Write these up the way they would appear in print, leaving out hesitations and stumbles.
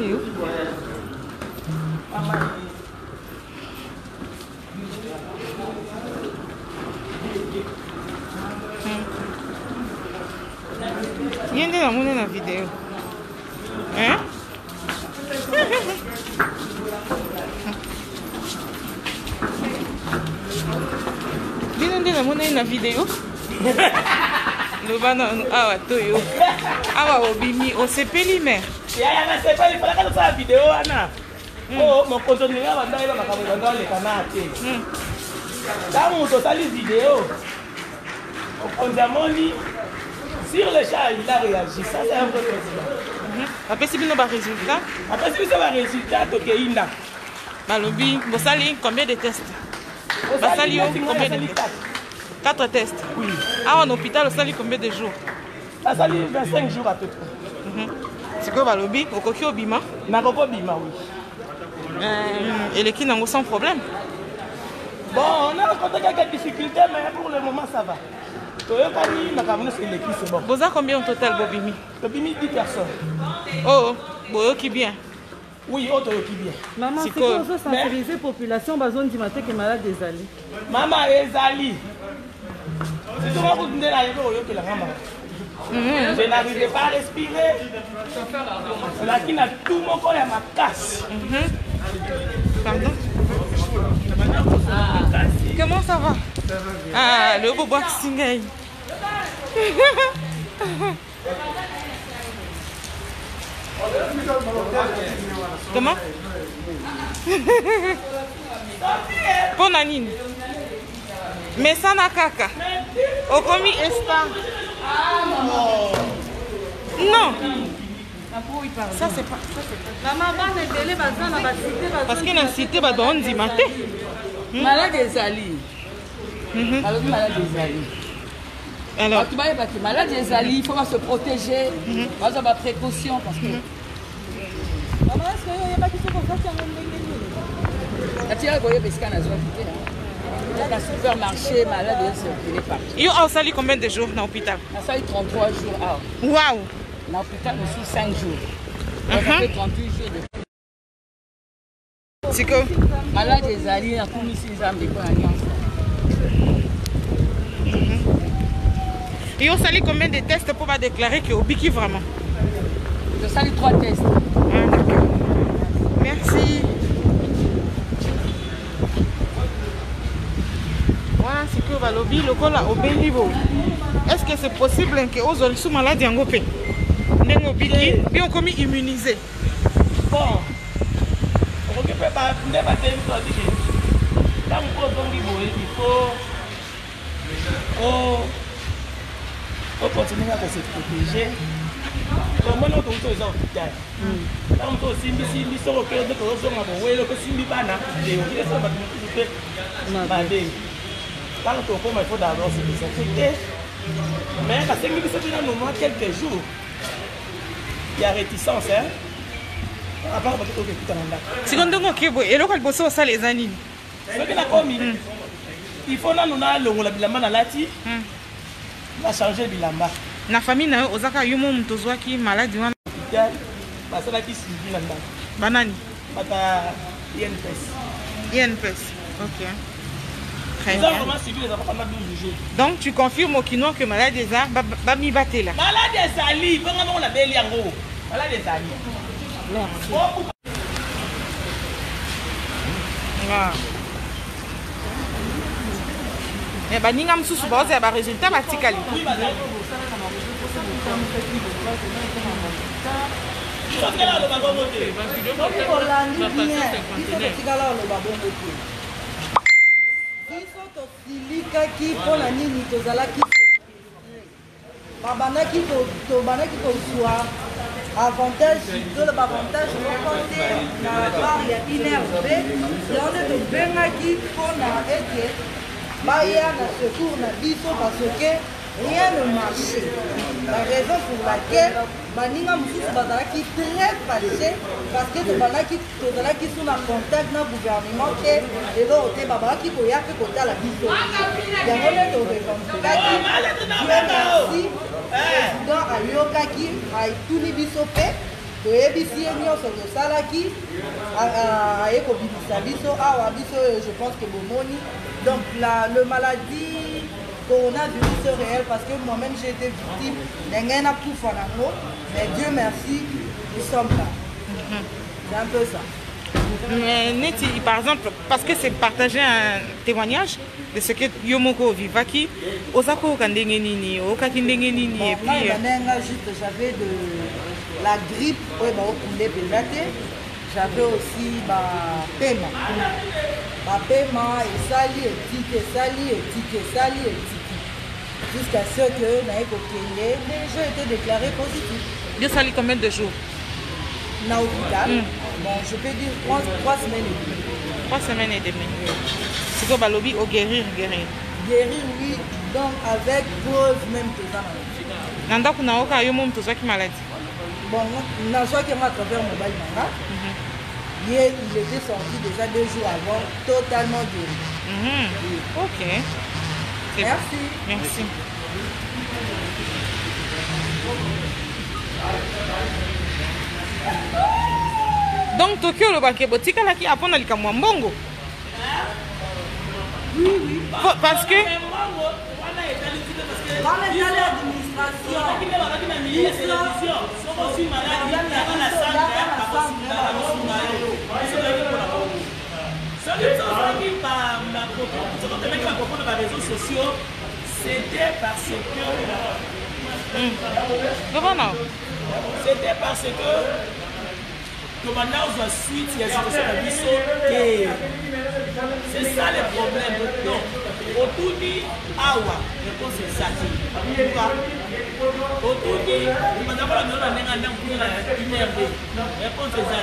yo. Viens de la monnaie dans la vidéo. Hein? Viens de la monnaie dans la vidéo. Le bana awa toyo. Awa obimi osepeli mer. Ya na sepeli para ka sa video ana. Oh, mon contenu ya banda ila makambo le kanate. Dans mon sali vidéo. On demande sur le chat il a réagi. Ça c'est un peu possible. Après si bino ba résultat. Après si ça va résultat to ke inda. Balobi, bosali combien de tests? Basali yo combien de tests? 4 tests. Oui. Ah, en hôpital, ça lit combien de jours? Ça lit 25 jours à peu près. C'est quoi, Balobi? Au coquille au bima? Na coco bima, oui. Et les kinango sans problème? Bon, on a rencontré quelques difficultés, mais pour le moment, ça va. Toyokani, na kamune c'est l'équipe, c'est bon. Vous avez combien au total, Bobimi? Bobimi, 10 personnes. Oh, Boyo qui bien? Oui, autre qui bien. Maman, c'est qu'on veut sensibiliser la population, bazone du matin qui est malade des alliés. Maman, Ezali. C'est tout le monde qui est là, qui est là. Je n'arrivais pas à respirer. Là, qui n'a tout mon corps à ma casse. Pardon? Comment ça va? Ah, le beau boxing. Comment? Pour Nanine. Mais ça n'a caca. Okomi Esta. Non. Ça c'est pas. Maman, Parce qu'il a cité on dit maté. Malade des alliés. Malade des alliés. Alors, malade des alliés, il faut se protéger. Il faut avoir précaution parce que. Maman, est-ce qu'il n'y a pas qui sont comme ça qui ont le supermarché, malade, il est parti. Il y a sali combien de jours dans l'hôpital? Ça fait 33 jours. Waouh! Dans l'hôpital aussi 5 jours. Ça fait 38 jours de. C'est que malade des alliés, on a tout mis sur les armes de alliance. il y a sali combien de tests pour déclarer que au Biki vraiment? Je salue 3 tests. Merci. Voilà ce que va lobby le col au bel niveau. Est-ce que c'est possible que aux autres sous malades en gopé? N'engo Biki, bien comme immunisé. Bon. On ne peut pas débattre une chose. Quand il faut continuer à se protéger. Comment on peut les hôpital? Quand on peut aussi sur le cœur de corruption, on va le possible bana. Et on dit ça va nous faire. Quand on peut, il faut d'abord se désinfecter. Mais parce que nous sommes dans quelques jours, il y a réticence, hein? À part parce que tout est en là. Si on donne ok, et là quand le bosso ça les années. Ce que la commis, il faut nous le bilamba na lati. Va changer bilamba. Na famille na ozaka yumo mtozwa ki malade wana. Parce que qui suivi là dedans. Banani. Bata INPS. INPS. OK. Très Nous avons bien. vraiment suivi les enfants pendant 12 jours. Donc tu confirmes au Kinois que malade des arts va mi battre là. Malade des alliés, comment on a belle yango. Malade des alliés. Merci. Wow. Eh ben ninga msusu baoza ba résultat batikali. Oui, madame. Silikaki mpona nini tozalaki babandaki kozwa avantage toloba avantage moko te na part ya INRB yango nde tobengaki mpona ete baya na secours na biso parce que rien ne marchait. La raison pour laquelle baninga mosusu bazalaki très fâché parce que tozalaki sous na contact na gouvernement te eloko te babazalaki koya mpe kotala biso yango nde torecontrolaki Dieu merci président ayokaki aituni biso mpe toyebisi ye nyonso tosalaki aye kobimisa biso awa biso je pense que bomoni donc le maladie coronavirus réel parce que moi-même j'ai été victime ndenge nakufa nango mais Dieu merci nous sommes là. C'est un peu ça. Mais Neti, par exemple, parce que c'est partager un témoignage de ce que Yomoko vivaki, Osako Kandenge Nini, Okaki Ndenge Nini, et puis. Juste, j'avais de la grippe, j'avais aussi ma paiement. Ma paiement et sali et tique, jusqu'à ce que les jeux étaient déclarés positifs. Dieu sali combien de jours? Dans l'hôpital, bon, je peux dire 3 semaines et demie. 3 semaines et demie. C'est comme Balobi au guérir. Guérir, oui, donc avec preuve même que ça m'a dit. Nanda Kunaoka, yo mom to qui maladie. Bon, n'a pas qui m'a travers mon bail manga. Hier, il était sorti déjà 2 jours avant, totalement guéri. Ok. Merci. Merci. Donc Tokyo le baké botika là qui apprend à l'Ikamwambongo. Oui. Parce que c'était parce que maintenant on suite il y a c'est ça le problème. Donc autour dit awa réponse est ça autour dit maintenant on a réponse est ça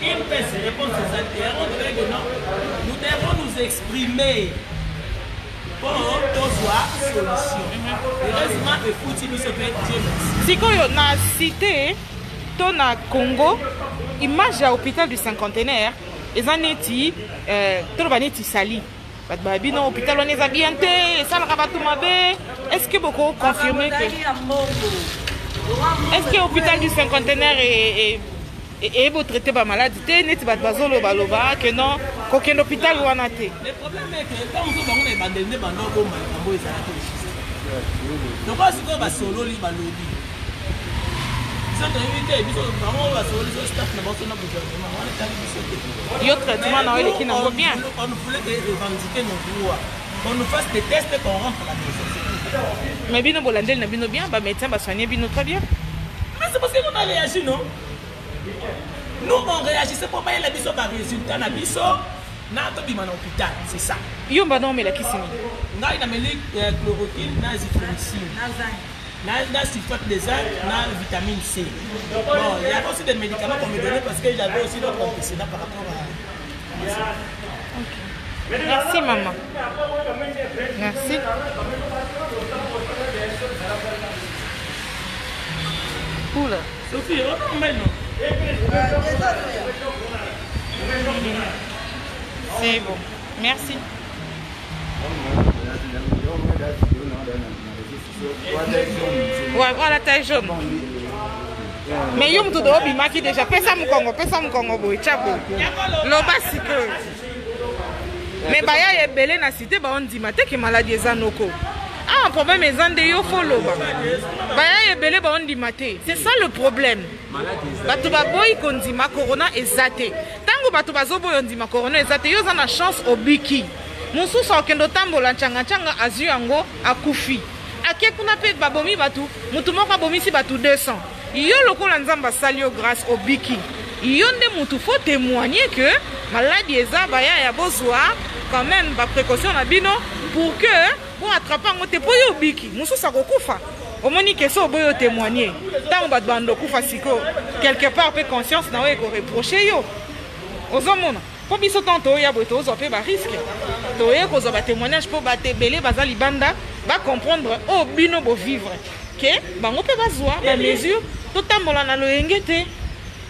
une réponse est ça nous devons nous exprimer pour avoir solution. Heureusement que Fouti nous se fait Dieu merci. Si on a cité na Congo, image à l'hôpital du cinquantenaire, ils en étaient sali. L'hôpital on est ambienté, ça le rabat tout mabe. Est-ce que beaucoup confirmé que est-ce que l'hôpital du cinquantenaire est beau traité par maladie? N'est pas bazolo baloba que non, qu'aucun hôpital ou en a été. Le problème est que quand on est abandonné pendant que on est donc quand on va solo li balobi. Yo traitement na ele qui n'en bien. On voulait revendiquer nos droits. On nous fasse des tests qu'on rentre à la maison. Mais bino bolandel na bino bien, ba médecin ba soigner bino très bien. Mais c'est parce qu'on a réagi, non? Nous on réagissait pour pas y aller biso par résultat na biso na to bima na hôpital, c'est ça. Yo ba non mais la kisini. Na ina meli chloroquine na azithromycine. Na sulfate de zinc, na vitamine C. Bon, il y a aussi des médicaments qu'on me donnait parce que j'avais aussi d'autres antécédents par rapport à. Okay. Merci maman. Merci. Oula. Sophie, on maintenant. C'est bon. Merci. Ouais, voilà, taille jaune. Mais yom tout dobi maki déjà. Pesa mkongo boy chabo. Loba sike. Mais baya yebele na cité ba on dit maté que maladie ezanoko. Ah, problème ezande yo follow ba. Baya yebele ba on dit maté. C'est ça le problème. Batu ba boy kondima corona ezate. Tango batu bazo boy ondima corona ezate yo za na chance obiki. Mususu okendo tambola changa azu yango akufi. Ake kuna pe babomi batu, mutu moko abomisi batu 200. Yo lokola nzamba salio grâce au biki. Yo nde mutu faut témoigner que maladie eza baya ya bozwa quand même ba précaution na bino pour que pour attraper ngote po yo biki. Mususu akokufa. Omoni que so boyo témoigner. Tant ba bando kufa siko quelque part pe conscience na we ko reprocher yo. Ozomona. Pour biso tanto ya boto ozope ba risque. Toye ko zo ba témoignage pour ba tebele bazali banda va comprendre au bino bo vivre que bango pe bazwa ba mesure to tambola na loyenge te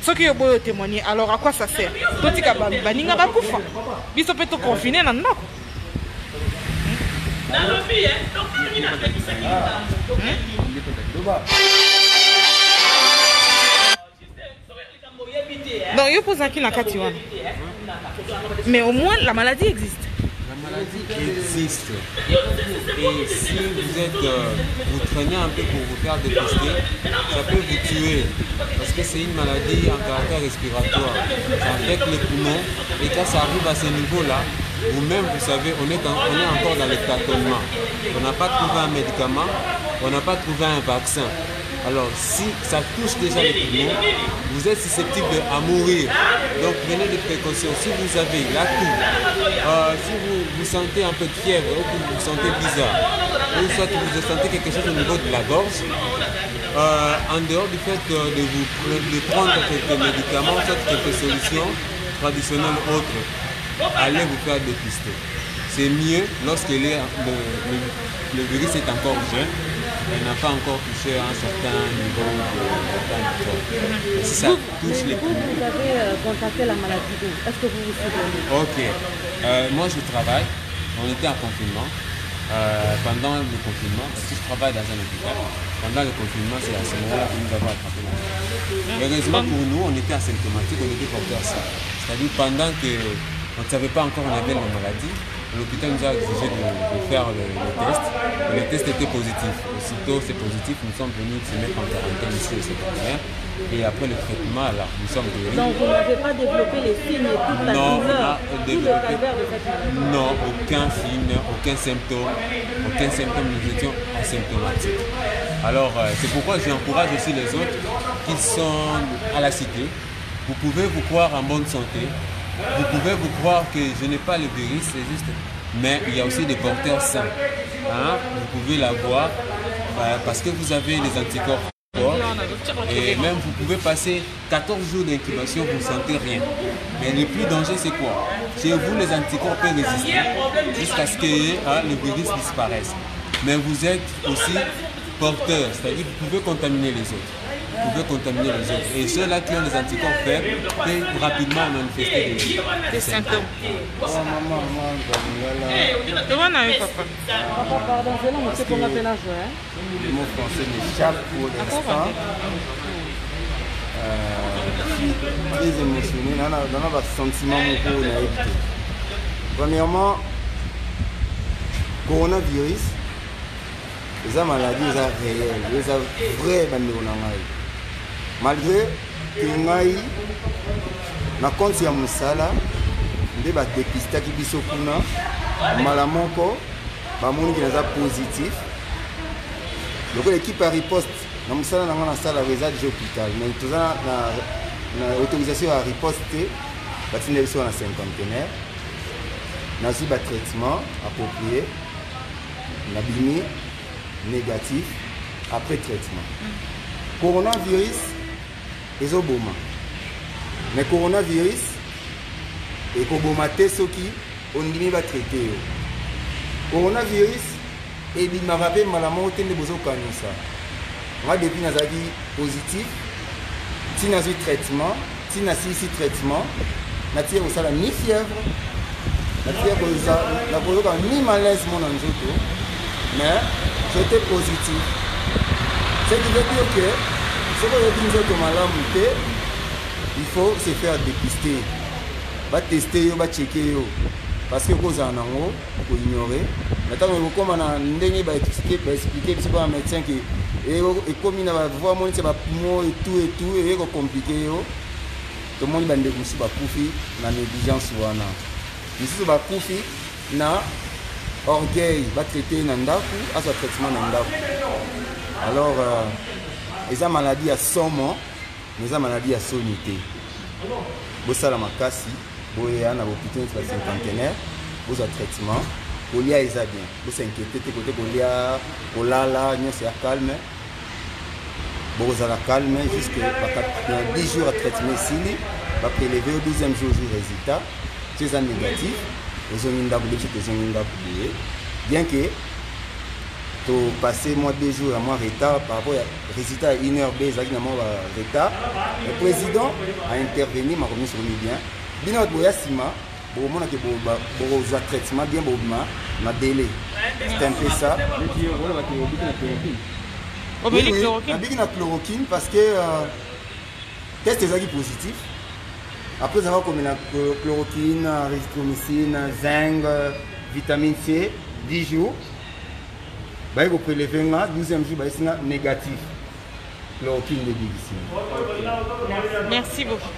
soki yo boyo témoigner alors à quoi ça sert totika baninga bakufa biso pe to confiner na ndako na lobi donc ni na fait ça qui Donc, il pose qui la Katiwan. Mais au moins, la maladie existe. La maladie existe. Et si vous traînez un peu pour vous faire dépister, ça peut vous tuer. Parce que c'est une maladie en caractère respiratoire. Ça affecte les poumons. Et quand ça arrive à ce niveau-là, vous-même, vous savez, on est encore dans le tâtonnement. On n'a pas trouvé un médicament, on n'a pas trouvé un vaccin. Alors, si ça touche déjà les poumons, vous êtes susceptible à mourir. Donc, prenez des précautions. Si vous avez la toux, si vous sentez un peu de fièvre ou que vous vous sentez bizarre, ou soit que vous sentez quelque chose au niveau de la gorge, en dehors du fait de prendre quelques médicaments, soit quelques solutions traditionnelles autres, allez vous faire dépister. C'est mieux lorsque le virus est encore jeune. Elle n'a pas encore touché un certain niveau de si ça touche les poumons. Vous avez contacté la maladie où? Est-ce que vous vous souvenez? Ok. Moi, je travaille. On était en confinement. Pendant le confinement, parce que je travaille dans un hôpital, pendant le confinement, c'est à ce moment-là que nous avons attrapé la maladie. Heureusement pour nous, on était asymptomatique, on était porté à ça. C'est-à-dire pendant qu'on ne savait pas encore qu'on avait la maladie, l'hôpital nous a exigé de faire le test. Le test était positif. Aussitôt c'est positif, nous sommes venus se mettre en quarantaine ici au secondaire. Et après le traitement, alors, nous sommes guéris. Donc vous n'avez pas développé les signes et toute la douleur, tout le calvaire de cette maladie? Non, aucun signe, aucun symptôme, nous étions asymptomatiques. Alors c'est pourquoi j'encourage aussi les autres qui sont à la cité. Vous pouvez vous croire en bonne santé. Vous pouvez vous croire que je n'ai pas le virus, c'est juste. Mais il y a aussi des porteurs sains. Hein? Vous pouvez l'avoir parce que vous avez les anticorps forts. Et même vous pouvez passer 14 jours d'incubation, vous ne sentez rien. Mais le plus dangereux, c'est quoi? Chez vous, les anticorps peuvent résister jusqu'à ce que le virus disparaisse. Mais vous êtes aussi porteur, c'est-à-dire que vous pouvez contaminer les autres. Vous pouvez contaminer les autres. Et ceux-là qui ont des anticorps faibles peuvent rapidement manifester des symptômes. Comment on a eu papa? Papa, pardon, c'est là, monsieur, qu'on appelle un joueur. Le mot français m'échappe pour l'instant. Je suis très émotionné. Dans notre sentiment, premièrement, coronavirus, les maladies sont réelles, les vraies maladies. Malgré que ngai na konti ya musala nde ba dépista ki biso kuna mala moko ba moni ki naza positif. Donc l'équipe a riposte na musala na ngana sala résa de hôpital mais toza na autorisation à riposte batina biso na cinquantenaire na si ba traitement approprié na bimi négatif après traitement. Coronavirus ezoboma. Mais coronavirus ekoboma te soki ondimi ba traiter yo. Coronavirus ebimaka pe malamu te nde bozokanisa. Moi depuis nazaki positif, si nazwi traitement, si nasisi traitement, natie kosala ni fièvre, natie kozoka ni malaise mona nzoto, mais j'étais positif. Ce qui veut dire que ce que vous avez il faut se faire dépister. Va tester, va checker. Parce que vous en avez, vous ignorez. Maintenant, vous commencez à expliquer à un médecin que comme il va voir mon poumon et tout, et c'est compliqué. Tout le monde va négocier la négligence. Ici, va couper na orgueil, va traiter nandaku, à ce traitement nandaku. Alors, les maladies à son moment, les maladies à son unité. Vous avez makasi, vous avez un hôpital de cinquantenaire, vous avez un traitement, vous avez un bien. Vous s'inquiétez, vous avez un calme. Vous avez calme jusqu'à 10 jours de traitement ici. Vous prélever au 12e jour du résultat. C'est un négatif. Vous avez un bien que tu passes moins 2 jours à moins retard par rapport au résultat à 1h B, exactement retard. Le président a intervenu, m'a remis sur le bien. Bien que Boyasima, pour moi, que pour traitement bien pour ma délai. C'est un peu ça. Oui, la chloroquine parce que test est positif. Après avoir comme la chloroquine, erythromycine, zinc, vitamine C, 10 jours. Bah, vous prélevez un 12e jour, c'est négatif. Chloroquine de difficile. Merci beaucoup.